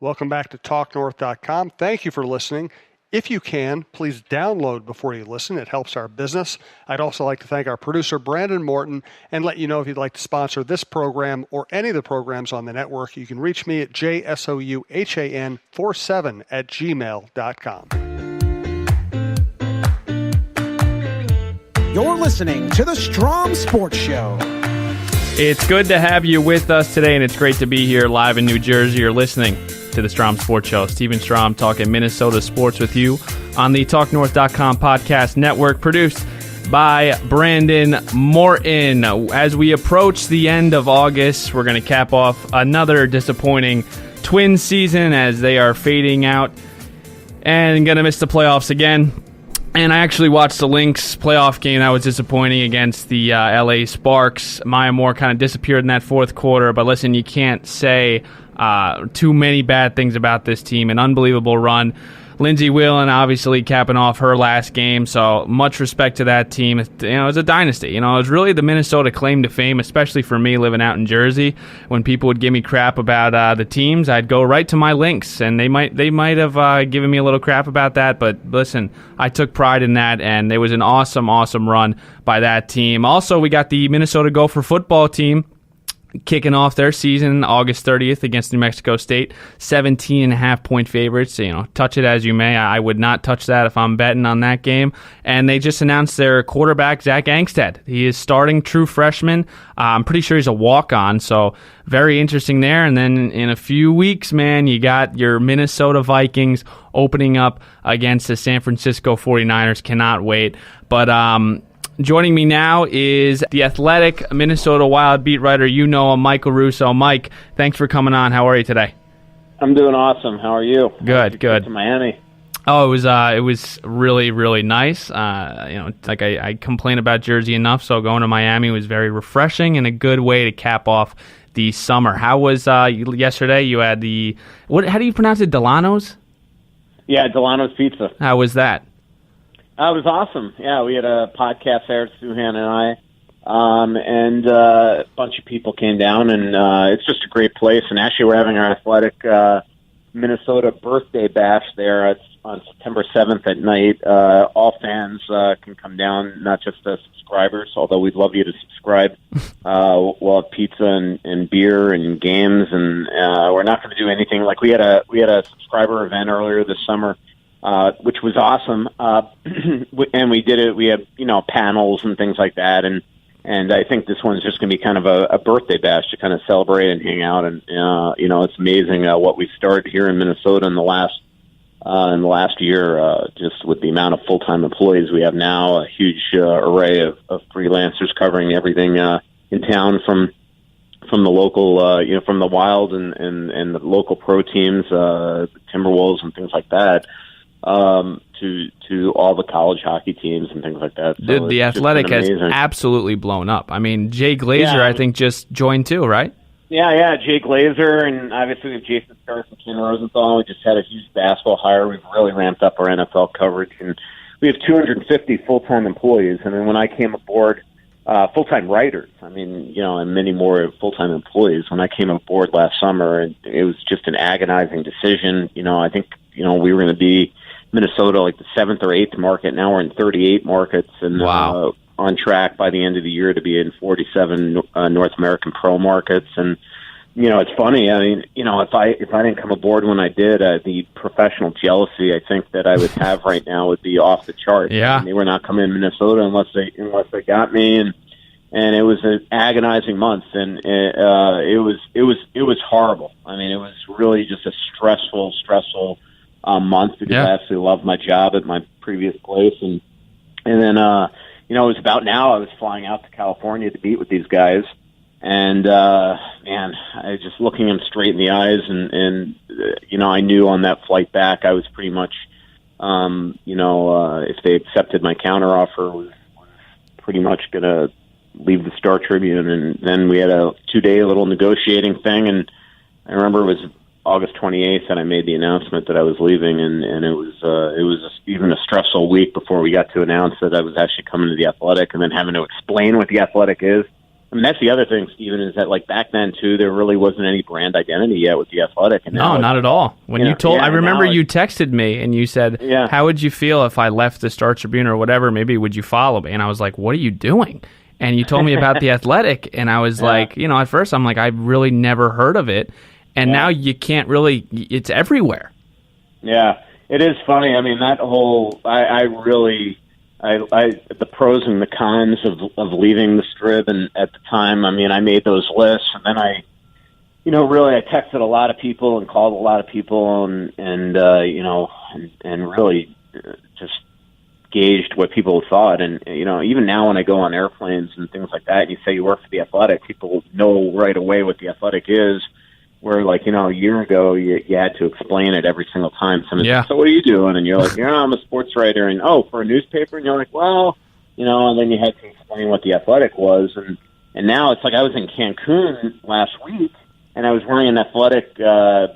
Welcome back to talknorth.com. Thank you for listening. If you can, please download before you listen. It helps our business. I'd also like to thank our producer, Brandon Morton, and let you know if you'd like to sponsor this program or any of the programs on the network, you can reach me at jsouhan47@gmail.com. You're listening to the Strom Sports Show. It's good to have you with us today, and it's great to be here live in New Jersey. You're listening to the Strom Sports Show. Stephen Strom talking Minnesota sports with you on the talknorth.com podcast network, produced by Brandon Morton. As we approach the end of August, we're going to cap off another disappointing Twins season as they are fading out and going to miss the playoffs again. And I actually watched the Lynx playoff game. That was disappointing against the LA Sparks. Maya Moore kind of disappeared in that fourth quarter. But listen, you can't say too many bad things about this team. An unbelievable run. Lindsey Whelan obviously capping off her last game, so much respect to that team. It's a dynasty. It was really the Minnesota claim to fame, especially for me living out in Jersey. When people would give me crap about the teams, I'd go right to my Lynx, and they might have given me a little crap about that. But listen, I took pride in that, and it was an awesome, awesome run by that team. Also, we got the Minnesota Gopher football team kicking off their season August 30th against New Mexico State. 17.5-point favorites. Touch it as you may. I would not touch that if I'm betting on that game. And they just announced their quarterback, Zach Angstead. He is starting, true freshman. I'm pretty sure he's a walk-on, so very interesting there. And then in a few weeks, man, you got your Minnesota Vikings opening up against the San Francisco 49ers. Cannot wait. But joining me now is the Athletic Minnesota Wild beat writer, Michael Russo. Mike, thanks for coming on. How are you today? I'm doing awesome. How are you? Good. To Miami. Oh, it was really, really nice. I complain about Jersey enough, so going to Miami was very refreshing and a good way to cap off the summer. How was yesterday? You had how do you pronounce it? Delano's? Yeah, Delano's Pizza. How was that? It was awesome. Yeah, we had a podcast there, Suhan and I, and a bunch of people came down, and it's just a great place. And actually, we're having our Athletic Minnesota birthday bash there. It's on September 7th at night. All fans can come down, not just the subscribers, although we'd love you to subscribe. We'll have pizza and beer and games, and we're not going to do anything. Like we had a subscriber event earlier this summer, which was awesome. And we did it. We had, panels and things like that. And I think this one's just going to be kind of a birthday bash to kind of celebrate and hang out. And, it's amazing what we've started here in Minnesota in the last year, just with the amount of full-time employees we have now, a huge array of freelancers covering everything in town from the local, from the Wild and the local pro teams, Timberwolves and things like that. To all the college hockey teams and things like that. So the Athletic has absolutely blown up. I mean, Jay Glazer, I think, just joined too, right? Yeah, Jay Glazer, and obviously with Jason Starks and Ken Rosenthal, we just had a huge basketball hire. We've really ramped up our NFL coverage, and we have 250 full-time employees. And then when I came aboard, full-time writers, and many more full-time employees. When I came aboard last summer, it was just an agonizing decision. I think, we were going to be Minnesota like the 7th or 8th market. Now we're in 38 markets, and wow. On track by the end of the year to be in 47 North American pro markets. And it's funny. If I didn't come aboard when I did, the professional jealousy I think that I would have right now would be off the charts. Yeah, they were not coming to Minnesota unless they got me, and it was an agonizing month, and it was horrible. It was really just a stressful month because I absolutely loved my job at my previous place, and then it was about now I was flying out to California to meet with these guys, and man, I was just looking them straight in the eyes, and I knew on that flight back I was pretty much if they accepted my counteroffer, was pretty much gonna leave the Star Tribune, and then we had a 2-day little negotiating thing, and I remember it was August 28th, and I made the announcement that I was leaving, and it was even a stressful week before we got to announce that I was actually coming to the Athletic, and then having to explain what the Athletic is. I mean, that's the other thing, Stephen, is that like back then too, there really wasn't any brand identity yet with the Athletic. And no, not at all. When you told, I remember you texted me and you said, "How would you feel if I left the Star Tribune or whatever? Maybe would you follow me?" And I was like, "What are you doing?" And you told me about the Athletic, and I was like, at first I'm like, I really never heard of it, and now you can't really. It's everywhere. Yeah, it is funny. I mean, that whole the pros and the cons of leaving the Strib, and at the time, I mean, I made those lists, and then I texted a lot of people and called a lot of people, and really just gauged what people thought. And even now when I go on airplanes and things like that, and you say you work for the Athletic, people know right away what the Athletic is. Where, like, a year ago, you had to explain it every single time. Someone said, "So what are you doing?" And you're like, "I'm a sports writer." And, for a newspaper? And you're like, "Well," and then you had to explain what the Athletic was. And now it's like I was in Cancun last week, and I was wearing an Athletic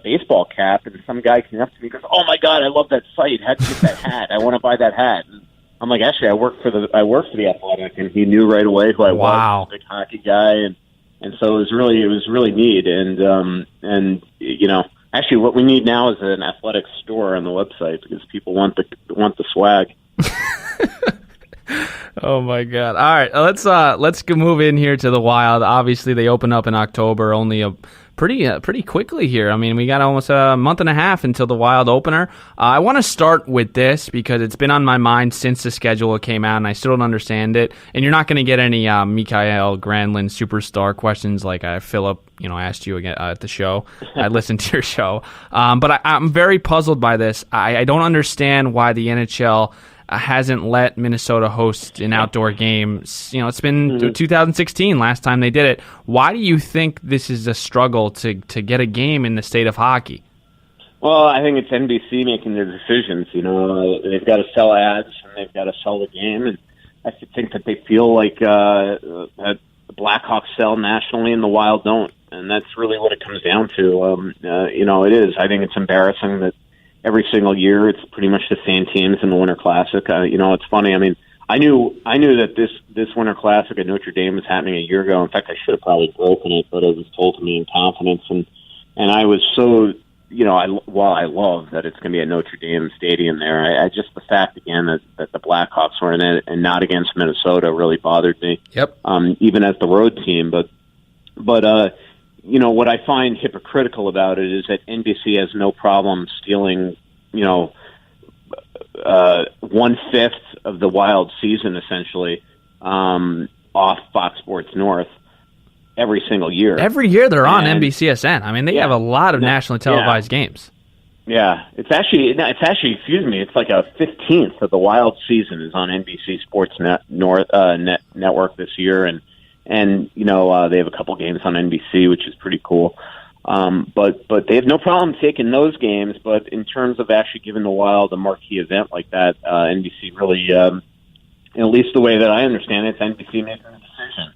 baseball cap, and some guy came up to me and goes, "Oh, my God, I love that site. How'd you get that hat? I want to buy that hat." And I'm like, "Actually, I work for the Athletic," and he knew right away who I was, a big hockey guy, and so it was really neat. And actually, what we need now is an Athletic store on the website because people want the swag. Oh my God! All right, let's move in here to the Wild. Obviously, they open up in October, only pretty quickly here. I mean, we got almost a month and a half until the Wild opener. I want to start with this because it's been on my mind since the schedule came out, and I still don't understand it. And you're not going to get any Mikael Granlund superstar questions like Philip, asked you again at the show. I listened to your show, but I'm very puzzled by this. I don't understand why the NHL hasn't let Minnesota host an outdoor game. It's been 2016 last time they did it. Why do you think this is a struggle to get a game in the state of hockey? Well, I think it's NBC making their decisions. They've got to sell ads and they've got to sell the game, and I think that they feel like that the Blackhawks sell nationally and the Wild don't, and that's really what it comes down to. It is. I think it's embarrassing that every single year it's pretty much the same teams in the Winter Classic. It's funny. I mean, I knew that this Winter Classic at Notre Dame was happening a year ago. In fact, I should have probably broken it, but it was told to me in confidence, and I was so I love that it's going to be at Notre Dame Stadium there. I just the fact again that the Blackhawks were in it and not against Minnesota really bothered me. Yep. Even as the road team, but. What I find hypocritical about it is that NBC has no problem stealing, 1/5 of the Wild season, essentially, off Fox Sports North every single year. Every year they're on NBCSN. I mean, they have a lot of nationally televised games. Yeah, it's actually, excuse me, it's like a 15th of the Wild season is on NBC Sports Network this year, and they have a couple games on NBC, which is pretty cool. But they have no problem taking those games. But in terms of actually giving the Wild a marquee event like that, NBC really, at least the way that I understand it, it's NBC making a decision.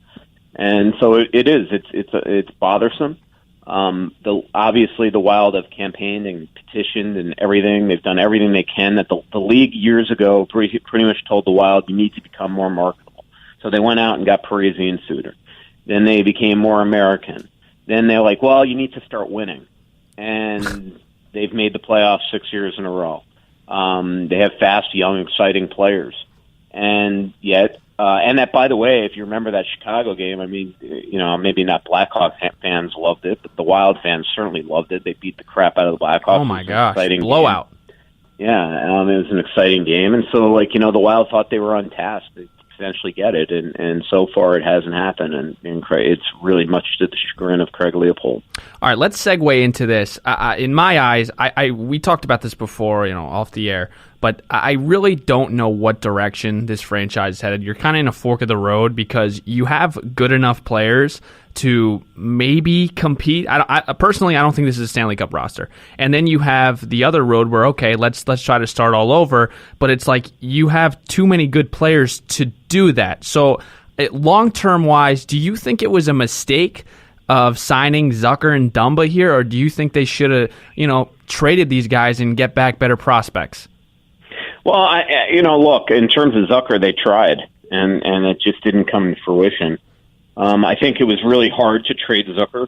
And so it is. It's bothersome. Obviously the Wild have campaigned and petitioned and everything. They've done everything they can. That the league years ago pretty much told the Wild, you need to become more marketable. So they went out and got Parisi and Suter. Then they became more American. Then they're like, well, you need to start winning. And they've made the playoffs 6 years in a row. They have fast, young, exciting players. And yet, and that, by the way, if you remember that Chicago game, I mean, maybe not Blackhawks fans loved it, but the Wild fans certainly loved it. They beat the crap out of the Blackhawks. Oh, my gosh. Blowout. Game. Yeah, it was an exciting game. And so, the Wild thought they were on task. They eventually get it, and so far it hasn't happened, and it's really much to the chagrin of Craig Leopold. All right, let's segue into this. In my eyes, we talked about this before, off the air, but I really don't know what direction this franchise is headed. You're kind of in a fork of the road because you have good enough players to maybe compete. Personally, I don't think this is a Stanley Cup roster. And then you have the other road where, okay, let's try to start all over, but it's like you have too many good players to do that. So long-term wise, do you think it was a mistake of signing Zucker and Dumba here, or do you think they should have, traded these guys and get back better prospects? Well, look, in terms of Zucker, they tried, and it just didn't come to fruition. I think it was really hard to trade Zucker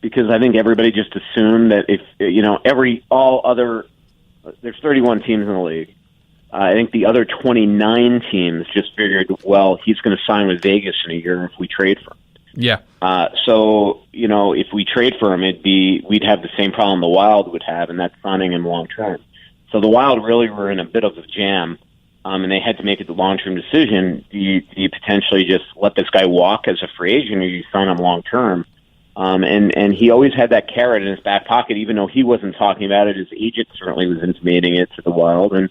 because I think everybody just assumed that if, there's 31 teams in the league. I think the other 29 teams just figured, well, he's going to sign with Vegas in a year if we trade for him. Yeah. So, if we trade for him, we'd have the same problem the Wild would have, and that's signing him long term. So the Wild really were in a bit of a jam, and they had to make it the long-term decision. Do you potentially just let this guy walk as a free agent, or you sign him long term? And he always had that carrot in his back pocket, even though he wasn't talking about it. His agent certainly was intimating it to the Wild, and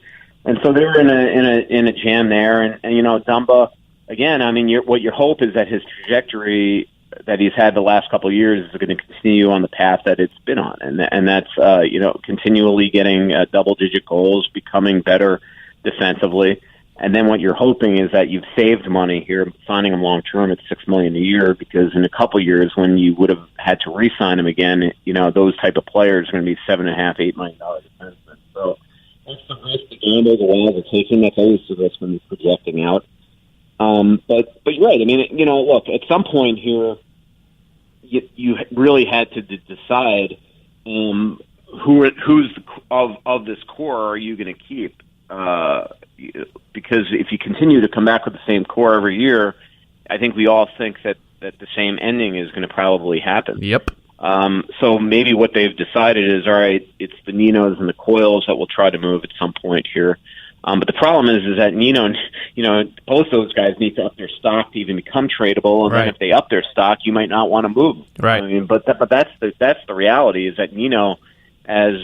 so they were in a jam there. And Dumba, again, I mean, what your hope is that his trajectory that he's had the last couple of years is going to continue on the path that it's been on, and that's continually getting double-digit goals, becoming better defensively. And then what you're hoping is that you've saved money here, signing him long term at $6 million a year, because in a couple of years when you would have had to re-sign him again, those type of players are going to be $7.5-8 million defensemen. So that's the risk the gamble the Wild are taking. That's always the risk when you're projecting out. But you're right. I mean, look, at some point here, you really had to decide who's of this core are you going to keep. Because if you continue to come back with the same core every year, I think we all think that the same ending is going to probably happen. Yep. So maybe what they've decided is, all right, it's the Ninos and the Coils that will try to move at some point here. But the problem is that Nino, both those guys need to up their stock to even become tradable. And right. Then if they up their stock, you might not want to move. Right. I mean, but that's the reality is that Nino, as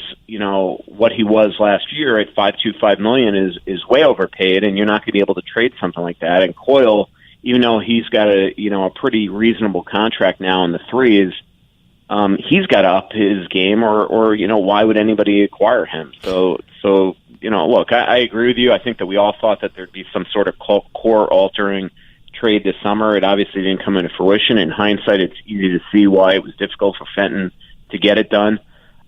what he was last year at $5.25 million is way overpaid, and you're not going to be able to trade something like that. And Coyle, even though he's got a pretty reasonable contract now in the threes, he's got to up his game, or why would anybody acquire him? So look, I agree with you. I think that we all thought that there'd be some sort of core altering trade this summer. It obviously didn't come into fruition. In hindsight, it's easy to see why it was difficult for Fenton to get it done.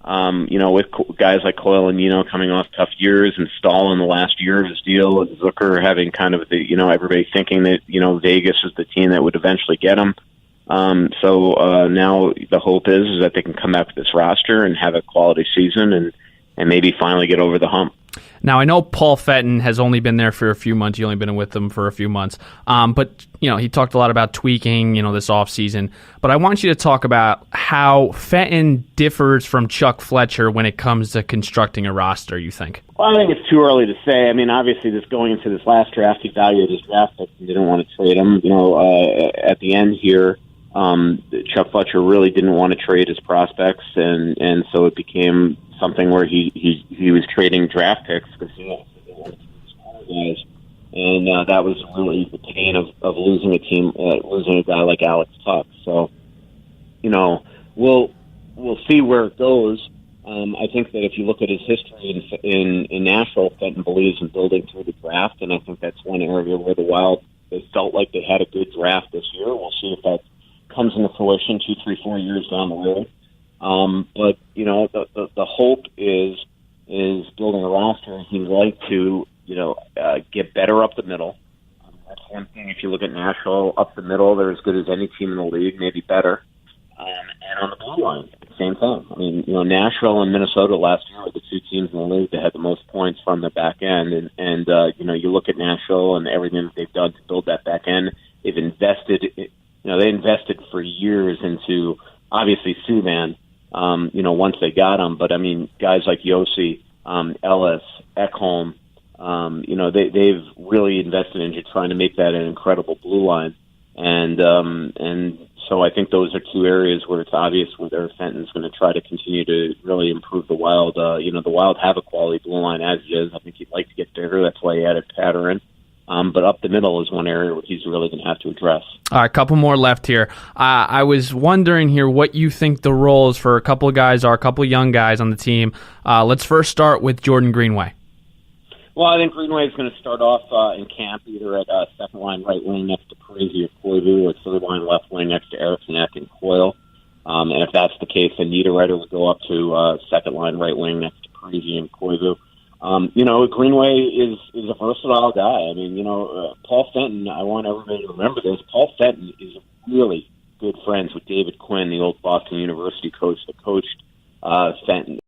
With guys like Coyle and Nino coming off tough years, and Stahl in the last year of his deal, and Zucker having kind of everybody thinking that, Vegas is the team that would eventually get him. So now the hope is that they can come back with this roster and have a quality season and maybe finally get over the hump. Now, I know Paul Fenton has only been there for a few months. You've only been with them for a few months. But, he talked a lot about tweaking, this offseason. But I want you to talk about how Fenton differs from Chuck Fletcher when it comes to constructing a roster, you think? Well, I think it's too early to say. I mean, obviously, going into this last draft, he valued his draft picks and didn't want to trade him. At the end here, Chuck Fletcher really didn't want to trade his prospects, and so it became something where he was trading draft picks because he wanted guys, and that was really the pain of losing losing a guy like Alex Tuck. So, we'll see where it goes. I think that if you look at his history in Nashville, Fenton believes in building through the draft, and I think that's one area where the Wild, they felt like they had a good draft this year. We'll see if that comes into fruition 2, 3, 4 years down the road. But the hope is building a roster. He'd like to get better up the middle. That's one thing. If you look at Nashville up the middle, they're as good as any team in the league, maybe better. And on the blue line, same thing. I mean, Nashville and Minnesota last year were the two teams in the league that had the most points from the back end. And you look at Nashville and everything that they've done to build that back end. They've invested. They invested for years into obviously Subban. Once they got him, but I mean, guys like Yossi, Ellis, Ekholm, they've really invested into trying to make that an incredible blue line, and so I think those are two areas where it's obvious whether Fenton's going to try to continue to really improve the Wild. The Wild have a quality blue line as is. I think he'd like to get bigger. That's why he added Patterson. But up the middle is one area where he's really going to have to address. All right, a couple more left here. I was wondering here what you think the roles for a couple of guys are, a couple of young guys on the team. Let's first start with Jordan Greenway. Well, I think Greenway is going to start off in camp either at second line right wing next to Parisi or Koivu, or third line left wing next to Eriksson and Coyle. And if that's the case, then Niederreiter would go up to second line right wing next to Parisi and Koivu. Greenway is a versatile guy. I mean, Paul Fenton, I want everybody to remember this. Paul Fenton is really good friends with David Quinn, the old Boston University coach that coached Fenton